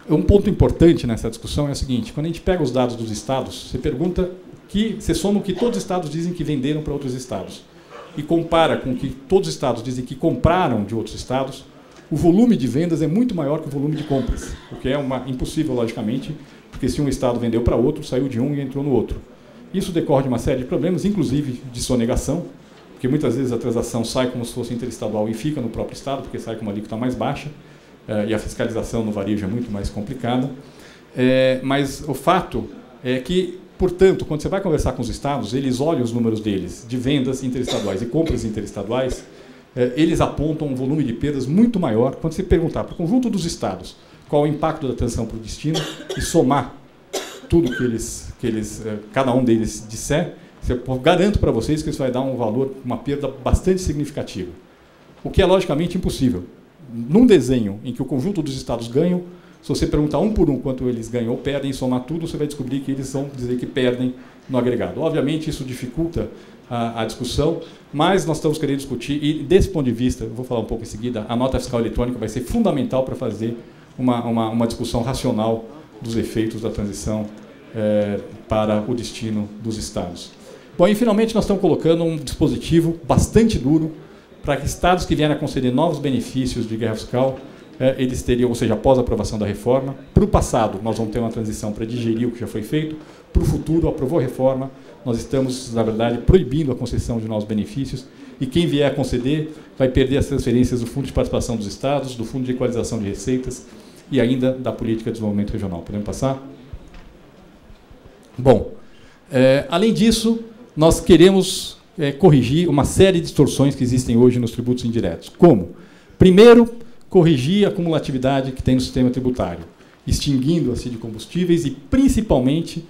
Um ponto importante nessa discussão é o seguinte: quando a gente pega os dados dos estados, você pergunta você soma o que todos os estados dizem que venderam para outros estados e compara com o que todos os estados dizem que compraram de outros estados, o volume de vendas é muito maior que o volume de compras, o que é impossível, logicamente, porque se um estado vendeu para outro, saiu de um e entrou no outro. Isso decorre de uma série de problemas, inclusive de sonegação, porque muitas vezes a transação sai como se fosse interestadual e fica no próprio estado, porque sai com uma alíquota mais baixa, e a fiscalização no varejo é muito mais complicada. Mas o fato é que, portanto, quando você vai conversar com os estados, eles olham os números deles de vendas interestaduais e compras interestaduais, eles apontam um volume de perdas muito maior. Quando você perguntar para o conjunto dos estados qual o impacto da transição para o destino e somar tudo que cada um deles disser, eu garanto para vocês que isso vai dar um valor, uma perda bastante significativa. O que é logicamente impossível. Num desenho em que o conjunto dos estados ganham, se você perguntar um por um quanto eles ganham ou perdem, somar tudo, você vai descobrir que eles vão dizer que perdem no agregado. Obviamente, isso dificulta a discussão, mas nós estamos querendo discutir, e desse ponto de vista, eu vou falar um pouco em seguida, a nota fiscal eletrônica vai ser fundamental para fazer uma discussão racional dos efeitos da transição para o destino dos estados. Bom, e finalmente nós estamos colocando um dispositivo bastante duro para que estados que vierem a conceder novos benefícios de guerra fiscal, eles teriam, ou seja, após a aprovação da reforma. Para o passado, nós vamos ter uma transição para digerir o que já foi feito. Para o futuro, aprovou a reforma, nós estamos, na verdade, proibindo a concessão de novos benefícios, e quem vier a conceder vai perder as transferências do Fundo de Participação dos Estados, do Fundo de Equalização de Receitas e ainda da Política de Desenvolvimento Regional. Podemos passar? Bom, além disso, nós queremos corrigir uma série de distorções que existem hoje nos tributos indiretos. Como? Primeiro, corrigir a acumulatividade que tem no sistema tributário, extinguindo a CID de combustíveis e, principalmente,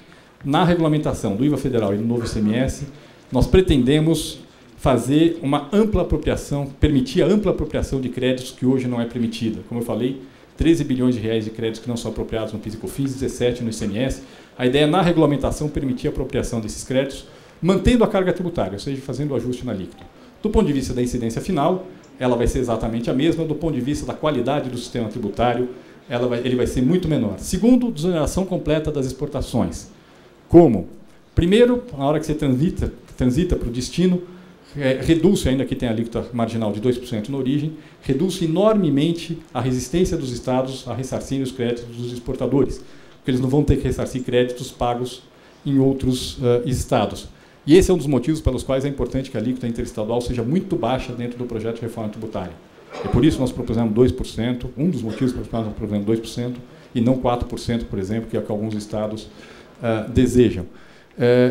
na regulamentação do IVA federal e do novo ICMS, nós pretendemos fazer uma ampla apropriação, permitir a ampla apropriação de créditos que hoje não é permitida. Como eu falei, 13 bilhões de reais de créditos que não são apropriados no PIS e COFINS, 17 no ICMS. A ideia é, na regulamentação, permitir a apropriação desses créditos, mantendo a carga tributária, ou seja, fazendo o ajuste na alíquota. Do ponto de vista da incidência final, ela vai ser exatamente a mesma. Do ponto de vista da qualidade do sistema tributário, ele vai ser muito menor. Segundo, desoneração completa das exportações. Como? Primeiro, na hora que você transita para o destino, reduz, ainda que tenha alíquota marginal de 2% na origem, reduz enormemente a resistência dos estados a ressarcirem os créditos dos exportadores, porque eles não vão ter que ressarcir créditos pagos em outros estados. E esse é um dos motivos pelos quais é importante que a alíquota interestadual seja muito baixa dentro do projeto de reforma tributária. E por isso nós propusemos 2%, um dos motivos pelos quais nós propusemos 2%, e não 4%, por exemplo, que é o que alguns estados desejam.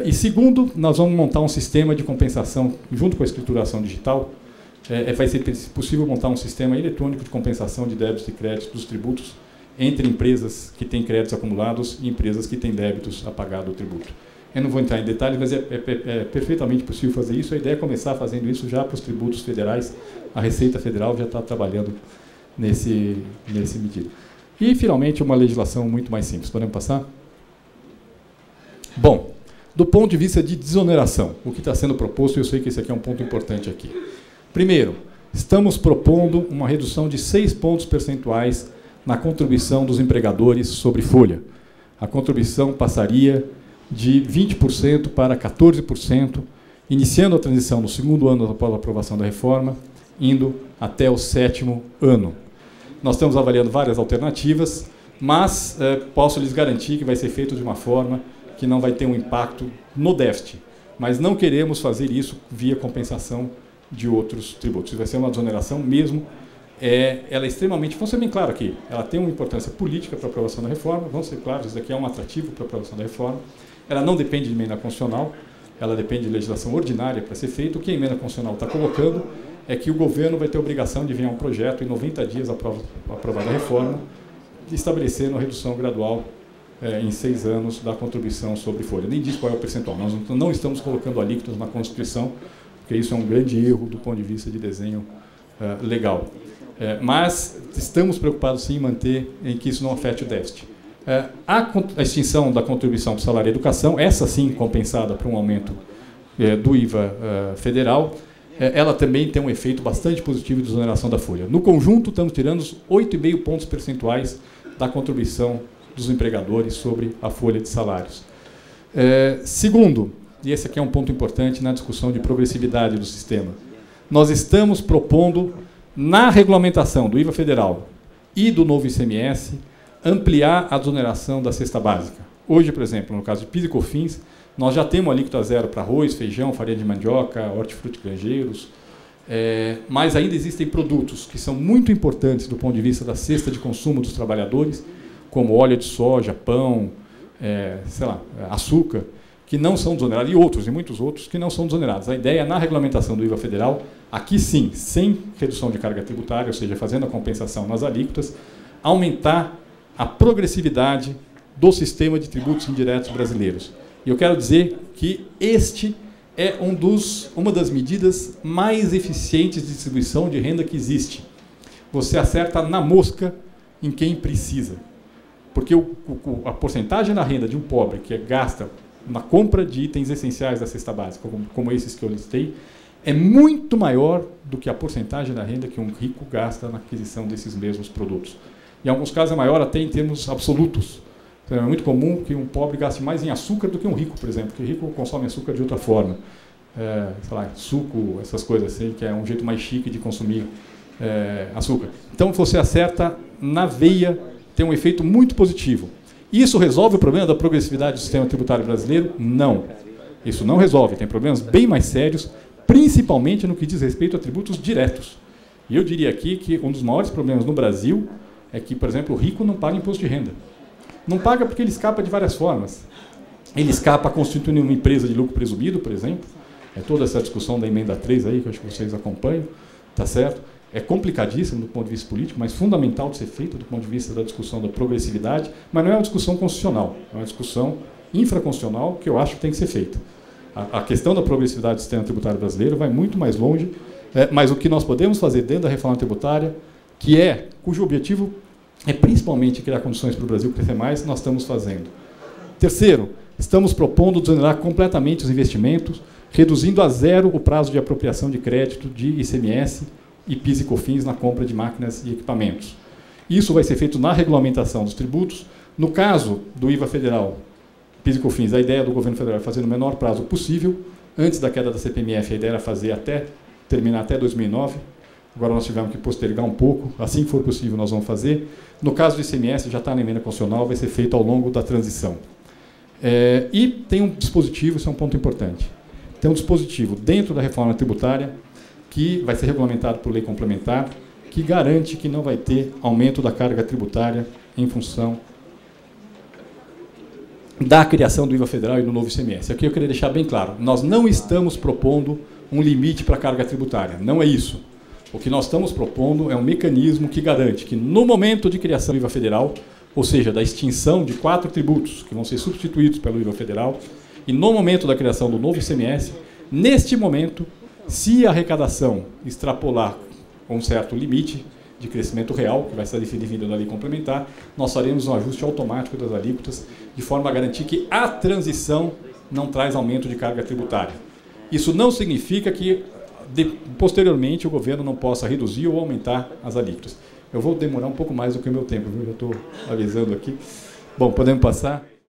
E segundo, nós vamos montar um sistema de compensação, junto com a escrituração digital, vai ser possível montar um sistema eletrônico de compensação de débitos e créditos dos tributos entre empresas que têm créditos acumulados e empresas que têm débitos a pagar do tributo. Eu não vou entrar em detalhes, mas é perfeitamente possível fazer isso. A ideia é começar fazendo isso já para os tributos federais. A Receita Federal já está trabalhando nesse medida. E, finalmente, uma legislação muito mais simples. Podemos passar? Bom, do ponto de vista de desoneração, o que está sendo proposto, eu sei que esse aqui é um ponto importante aqui. Primeiro, estamos propondo uma redução de 6 pontos percentuais na contribuição dos empregadores sobre folha. A contribuição passaria de 20% para 14%, iniciando a transição no segundo ano após a aprovação da reforma, indo até o 7º ano. Nós estamos avaliando várias alternativas, mas posso lhes garantir que vai ser feito de uma forma que não vai ter um impacto no déficit, mas não queremos fazer isso via compensação de outros tributos. Vai ser uma desoneração mesmo. Ela é extremamente, vamos ser bem claro aqui, ela tem uma importância política para a aprovação da reforma, vamos ser claros, isso daqui é um atrativo para a aprovação da reforma. Ela não depende de emenda constitucional, ela depende de legislação ordinária para ser feita. O que a emenda constitucional está colocando é que o governo vai ter a obrigação de enviar um projeto em 90 dias aprovada a reforma, estabelecendo a redução gradual em 6 anos da contribuição sobre folha. Nem diz qual é o percentual, nós não estamos colocando alíquotas na Constituição, porque isso é um grande erro do ponto de vista de desenho legal. Mas estamos preocupados sim em manter em que isso não afete o déficit. A extinção da contribuição para o salário e educação, essa sim compensada por um aumento do IVA federal, ela também tem um efeito bastante positivo de desoneração da folha. No conjunto, estamos tirando 8,5 pontos percentuais da contribuição dos empregadores sobre a folha de salários. Segundo, e esse aqui é um ponto importante na discussão de progressividade do sistema, nós estamos propondo, na regulamentação do IVA federal e do novo ICMS, ampliar a desoneração da cesta básica. Hoje, por exemplo, no caso de PIS e COFINS, nós já temos alíquota zero para arroz, feijão, farinha de mandioca, hortifruti granjeiros, mas ainda existem produtos que são muito importantes do ponto de vista da cesta de consumo dos trabalhadores, como óleo de soja, pão, sei lá, açúcar, que não são desonerados, e muitos outros, que não são desonerados. A ideia, na regulamentação do IVA federal, aqui sim, sem redução de carga tributária, ou seja, fazendo a compensação nas alíquotas, aumentar a progressividade do sistema de tributos indiretos brasileiros. E eu quero dizer que este é uma das medidas mais eficientes de distribuição de renda que existe. Você acerta na mosca em quem precisa. Porque a porcentagem da renda de um pobre que gasta na compra de itens essenciais da cesta básica, como esses que eu listei, é muito maior do que a porcentagem da renda que um rico gasta na aquisição desses mesmos produtos. Em alguns casos é maior até em termos absolutos. Então, é muito comum que um pobre gaste mais em açúcar do que um rico, por exemplo, porque o rico consome açúcar de outra forma. Sei lá, suco, essas coisas assim, que é um jeito mais chique de consumir açúcar. Então, você acerta na veia, tem um efeito muito positivo. Isso resolve o problema da progressividade do sistema tributário brasileiro? Não. Isso não resolve. Tem problemas bem mais sérios, principalmente no que diz respeito a tributos diretos. E eu diria aqui que um dos maiores problemas no Brasil é que, por exemplo, o rico não paga imposto de renda. Não paga porque ele escapa de várias formas. Ele escapa constituindo uma empresa de lucro presumido, por exemplo. É toda essa discussão da emenda 3 aí, que eu acho que vocês acompanham, tá certo? É complicadíssimo do ponto de vista político, mas fundamental de ser feito do ponto de vista da discussão da progressividade, mas não é uma discussão constitucional, é uma discussão infraconstitucional que eu acho que tem que ser feita. A questão da progressividade do sistema tributário brasileiro vai muito mais longe, mas o que nós podemos fazer dentro da reforma tributária, cujo objetivo é principalmente criar condições para o Brasil crescer mais, nós estamos fazendo. Terceiro, estamos propondo desonerar completamente os investimentos, reduzindo a zero o prazo de apropriação de crédito de ICMS e PIS e COFINS na compra de máquinas e equipamentos. Isso vai ser feito na regulamentação dos tributos. No caso do IVA federal, PIS e COFINS, a ideia do governo federal é fazer no menor prazo possível. Antes da queda da CPMF, a ideia era terminar até 2009. Agora nós tivemos que postergar um pouco. Assim que for possível, nós vamos fazer. No caso do ICMS, já está na emenda constitucional, vai ser feito ao longo da transição. E tem um dispositivo, isso é um ponto importante. Tem um dispositivo dentro da reforma tributária que vai ser regulamentado por lei complementar, que garante que não vai ter aumento da carga tributária em função da criação do IVA federal e do novo ICMS. Aqui eu queria deixar bem claro, nós não estamos propondo um limite para a carga tributária, não é isso. O que nós estamos propondo é um mecanismo que garante que no momento de criação do IVA federal, ou seja, da extinção de 4 tributos que vão ser substituídos pelo IVA federal, e no momento da criação do novo ICMS, neste momento, se a arrecadação extrapolar um certo limite de crescimento real, que vai ser definido na lei complementar, nós faremos um ajuste automático das alíquotas, de forma a garantir que a transição não traz aumento de carga tributária. Isso não significa que, posteriormente, o governo não possa reduzir ou aumentar as alíquotas. Eu vou demorar um pouco mais do que o meu tempo, viu? Já estou avisando aqui. Bom, podemos passar?